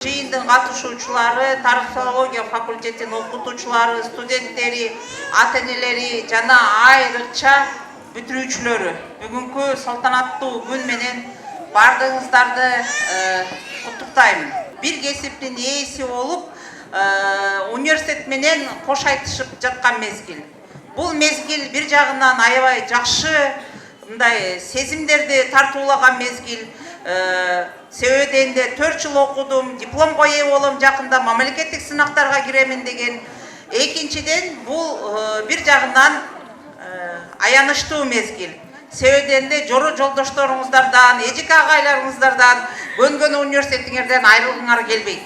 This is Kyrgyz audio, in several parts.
жыйындын катышуучулары, тарых филология факультетинин окутуучулары, студенттери, ата-энелери жана айрыкча бүтүрүүчүлөрү бүгүнкү салтанаттуу күн менен бардыгыңыздарды куттуктаймын. Бир кесиптин ээси болуп, университет менен кош айтышып жаткан мезгил. Бул мезгил бир жагынан аябай жакшы мындай сезимдерди тартуулаган мезгил. Себебинде 4 жыл окудум, дипломго ээ болом, жакында мамлекеттик сынактарга киремин деген. Экинчиден бул бир жагынан аянычтуу мезгил. Себебинде жоро жолдошторуңуздардан, эжеке агайларыңыздардан, көнгөн университетиңерден айрылгыңар келбейт.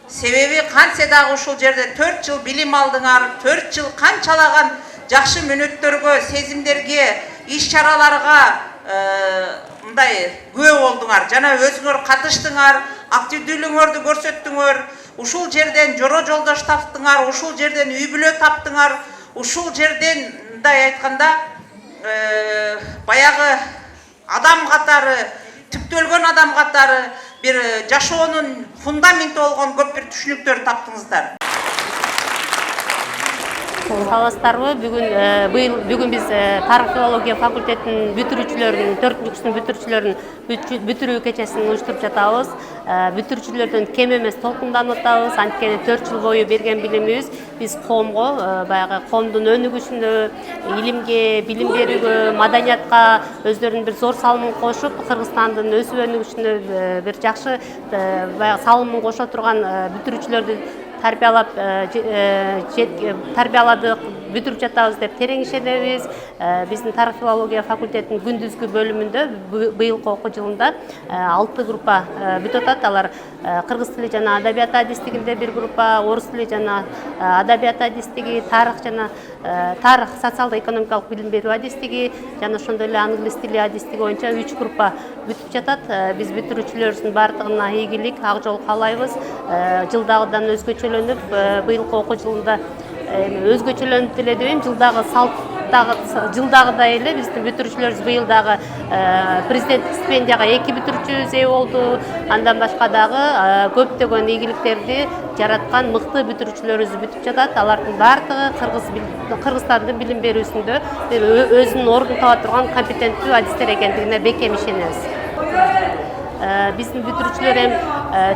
Себеби кантсе дагы ушул жерде 4 жыл билим алдыңар, 4 жыл канчалаган жакшы мүнөттөргө, сезимдерге, иш-чараларга мындай күбө болдуңар, жана өзүңөр катыштыңар, активдүүлүгүңөрдү көрсөттүңөр, ушул жерден жоро жолдош таптыңар, ушул жерден үй бүлө таптыңар, ушул жерден мындай айтканда баягы адам катары, түптөлгөн адам катары бир жашоонун фундаменти болгон көп бир түшүнүктөр таптыңыздар. Саламатсыздарбы? Бүгүн биз тарых филология факультетинин бүтүрүүчүлөрүнүн 4-курстун бүтүрүүчүлөрүнүн бүтүрүү кечесин уюштуруп жатабыз. Бүтүрүүчүлөрдөн кем эмес толкунданып атабыз. Анткени 4 жыл бою берген билимибиз биз коомго, баягы коомдун өнүгүшүнө, илимге, билим берүүгө, маданиятка өздөрүнүн бир зор салымын кошуп, Кыргызстандын өсүп өнүгүшүнө бир жакшы баягы салымын кошо турган бүтүрүүчүлөрдү тарбияладык, бүтүрүп жатабыз деп терең ишенебиз. Биздин тарых филология факультетинин күндүзгү бөлүмүндө быйылкы окуу жылында 6 группа бүтүп атат. Алар кыргыз тили жана адабият адистигинде бир группа, орус тили жана адабият адистиги, тарых жана тарых социалдык-экономикалык билим берүү адистиги жана ошондой эле англис тили адистиги боюнча 3 группа бүтүп жатат. Биз бүтүрүүчүлөрүбүздүн баардыгына ийгилик, ак жол каалайбыз. Жылдагыдан өзгөчөлөнүп, быйылкы окуу жылында өзгөчөлөнүп деле дебейм, жылдагыдай эле биздин бүтүрүүчүлөрүбүз быйыл дагы президенттик стипендияга 2 бүтүрүүчүбүз ээ болду. Андан башка дагы көптөгөн ийгиликтерди жараткан мыкты бүтүрүүчүлөрүбүз бүтүп жатат. Алардын баардыгы Кыргызстандын билим берүүсүндө өзүнүн ордун таба турган компетенттүү адистер экендигине бекем ишенебиз. Биздин бүтүрүүчүлөр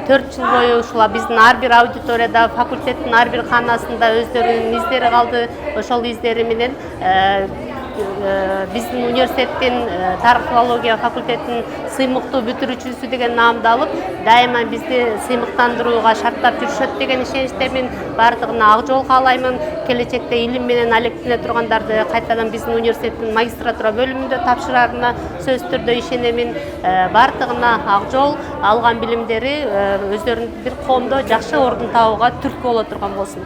4 жыл бою ушул биздин ар бир аудиторияда, факультеттин ар бир каанасында өздөрүнүн издери калды. Ошол издери менен биздин университеттин тарых филология факультетинин сыймыктуу бүтүрүүчүсү деген наамды алып, дайыма бизди сыймыктандырууга шарттап жүрүшөт деген ишеничтемин. Баардыгына ак жол каалаймын. Келечекте илим менен алектене тургандарды кайтадан биздин университеттин магистратура бөлүмүндө тапшырарына сөзсүз түрдө ишенемин. Баардыгына ак жол, алган билимдери өздөрүнүн бир коомдо жакшы ордун табууга түрткү боло турган болсун.